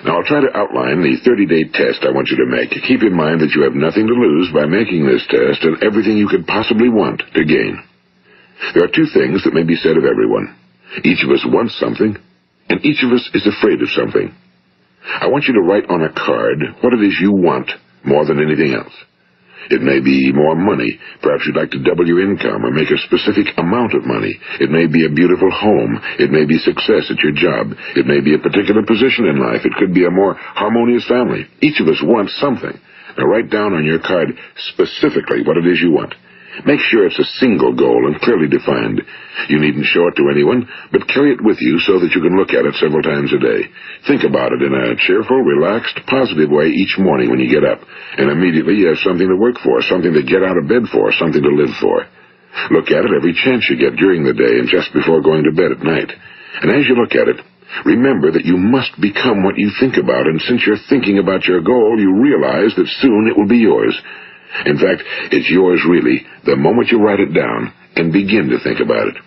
Now, I'll try to outline the 30-day test I want you to make. Keep in mind that you have nothing to lose by making this test and everything you could possibly want to gain. There are two things that may be said of everyone. Each of us wants something, and each of us is afraid of something. I want you to write on a card what it is you want more than anything else. It may be more money. Perhaps you'd like to double your income or make a specific amount of money. It may be a beautiful home. It may be success at your job. It may be a particular position in life. It could be a more harmonious family. Each of us wants something. Now write down on your card specifically what it is you want. Make sure it's a single goal and clearly defined. You needn't show it to anyone, but carry it with you so that you can look at it several times a day. Think about it in a cheerful, relaxed, positive way each morning when you get up, and immediately you have something to work for, something to get out of bed for, something to live for. Look at it every chance you get during the day and just before going to bed at night. And as you look at it, remember that you must become what you think about, and since you're thinking about your goal, you realize that soon it will be yours. In fact, it's yours really the moment you write it down and begin to think about it.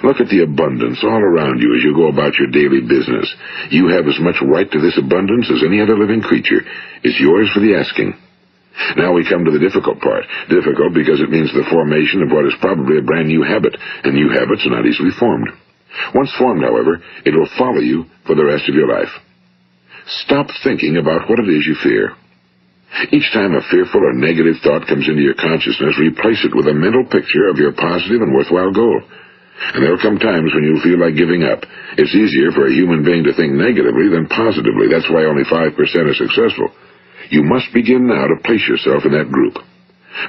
Look at the abundance all around you as you go about your daily business. You have as much right to this abundance as any other living creature. It's yours for the asking. Now we come to the difficult part. Difficult because it means the formation of what is probably a brand new habit, and new habits are not easily formed. Once formed, however, it will follow you for the rest of your life. Stop thinking about what it is you fear. Each time a fearful or negative thought comes into your consciousness, replace it with a mental picture of your positive and worthwhile goal. And there will come times when you'll feel like giving up. It's easier for a human being to think negatively than positively. That's why only 5% are successful. You must begin now to place yourself in that group.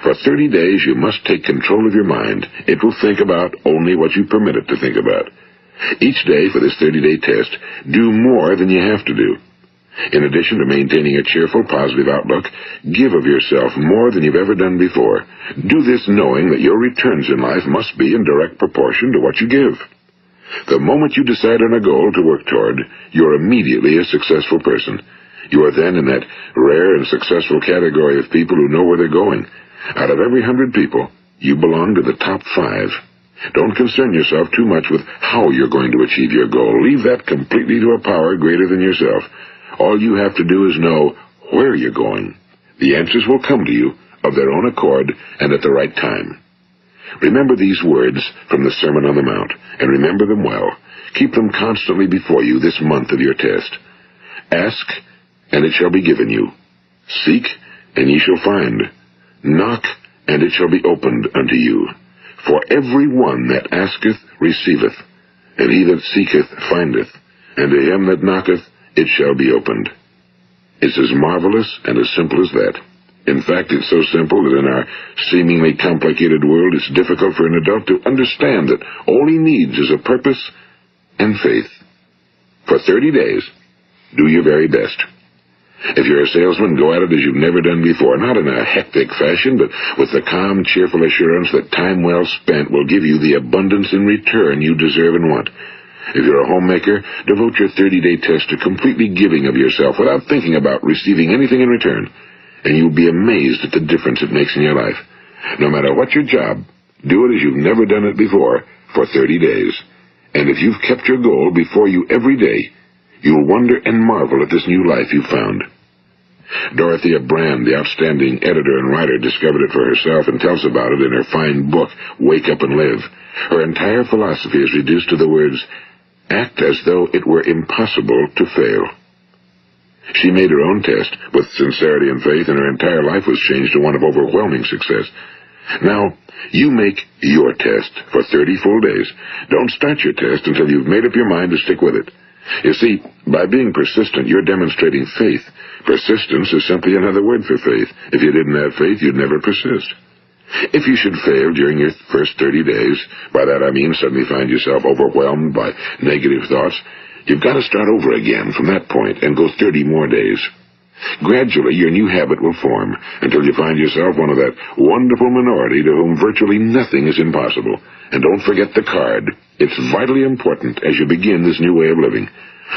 For 30 days, you must take control of your mind. It will think about only what you permit it to think about. Each day for this 30-day test, do more than you have to do. In addition to maintaining a cheerful, positive outlook, give of yourself more than you've ever done before. Do this knowing that your returns in life must be in direct proportion to what you give. The moment you decide on a goal to work toward, you're immediately a successful person. You are then in that rare and successful category of people who know where they're going. Out of every 100 people, you belong to the top 5. Don't concern yourself too much with how you're going to achieve your goal. Leave that completely to a power greater than yourself. All you have to do is know where you're going. The answers will come to you of their own accord and at the right time. Remember these words from the Sermon on the Mount, and remember them well. Keep them constantly before you this month of your test. Ask, and it shall be given you. Seek, and ye shall find. Knock, and it shall be opened unto you. For every one that asketh receiveth, and he that seeketh findeth, and to him that knocketh it shall be opened. It's as marvelous and as simple as that. In fact, it's so simple that in our seemingly complicated world, it's difficult for an adult to understand that all he needs is a purpose and faith. For 30 days, do your very best. If you're a salesman, go at it as you've never done before, not in a hectic fashion, but with the calm, cheerful assurance that time well spent will give you the abundance in return you deserve and want. If you're a homemaker, devote your 30-day test to completely giving of yourself without thinking about receiving anything in return, and you'll be amazed at the difference it makes in your life. No matter what your job, do it as you've never done it before for 30 days. And if you've kept your goal before you every day, you'll wonder and marvel at this new life you've found. Dorothea Brand, the outstanding editor and writer, discovered it for herself and tells about it in her fine book, Wake Up and Live. Her entire philosophy is reduced to the words, act as though it were impossible to fail. She made her own test with sincerity and faith, and her entire life was changed to one of overwhelming success. Now, you make your test for 30 full days. Don't start your test until you've made up your mind to stick with it. You see, by being persistent, you're demonstrating faith. Persistence is simply another word for faith. If you didn't have faith, you'd never persist. If you should fail during your first 30 days, by that I mean suddenly find yourself overwhelmed by negative thoughts, you've got to start over again from that point and go 30 more days. Gradually, your new habit will form until you find yourself one of that wonderful minority to whom virtually nothing is impossible. And don't forget the card. It's vitally important as you begin this new way of living.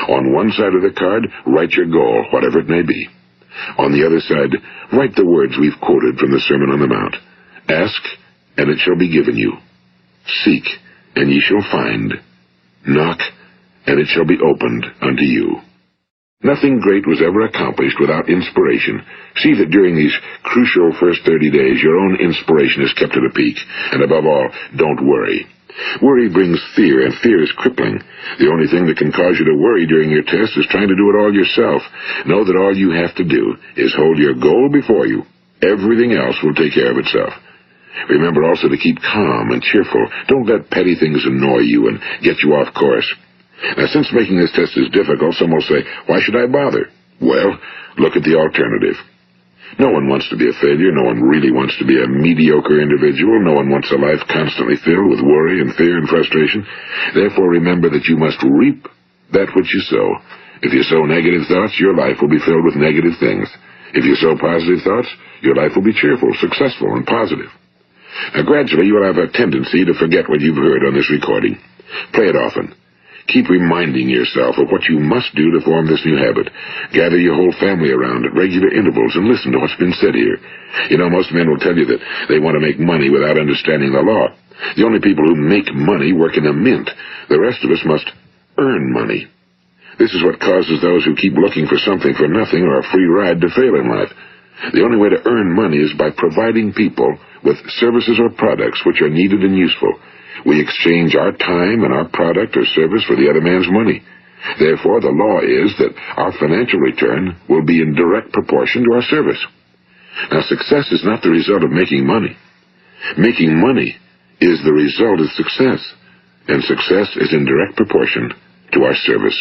On one side of the card, write your goal, whatever it may be. On the other side, write the words we've quoted from the Sermon on the Mount. Ask, and it shall be given you. Seek, and ye shall find. Knock, and it shall be opened unto you. Nothing great was ever accomplished without inspiration. See that during these crucial first 30 days, your own inspiration is kept at a peak. And above all, don't worry. Worry brings fear, and fear is crippling. The only thing that can cause you to worry during your test is trying to do it all yourself. Know that all you have to do is hold your goal before you. Everything else will take care of itself. Remember also to keep calm and cheerful. Don't let petty things annoy you and get you off course. Now, since making this test is difficult, some will say, why should I bother? Well, look at the alternative. No one wants to be a failure. No one really wants to be a mediocre individual. No one wants a life constantly filled with worry and fear and frustration. Therefore, remember that you must reap that which you sow. If you sow negative thoughts, your life will be filled with negative things. If you sow positive thoughts, your life will be cheerful, successful, and positive. Now, gradually, you will have a tendency to forget what you've heard on this recording. Play it often. Keep reminding yourself of what you must do to form this new habit. Gather your whole family around at regular intervals and listen to what's been said here. You know, most men will tell you that they want to make money without understanding the law. The only people who make money work in a mint. The rest of us must earn money. This is what causes those who keep looking for something for nothing or a free ride to fail in life. The only way to earn money is by providing people with services or products which are needed and useful. We exchange our time and our product or service for the other man's money. Therefore, the law is that our financial return will be in direct proportion to our service. Now, success is not the result of making money. Making money is the result of success, and success is in direct proportion to our service.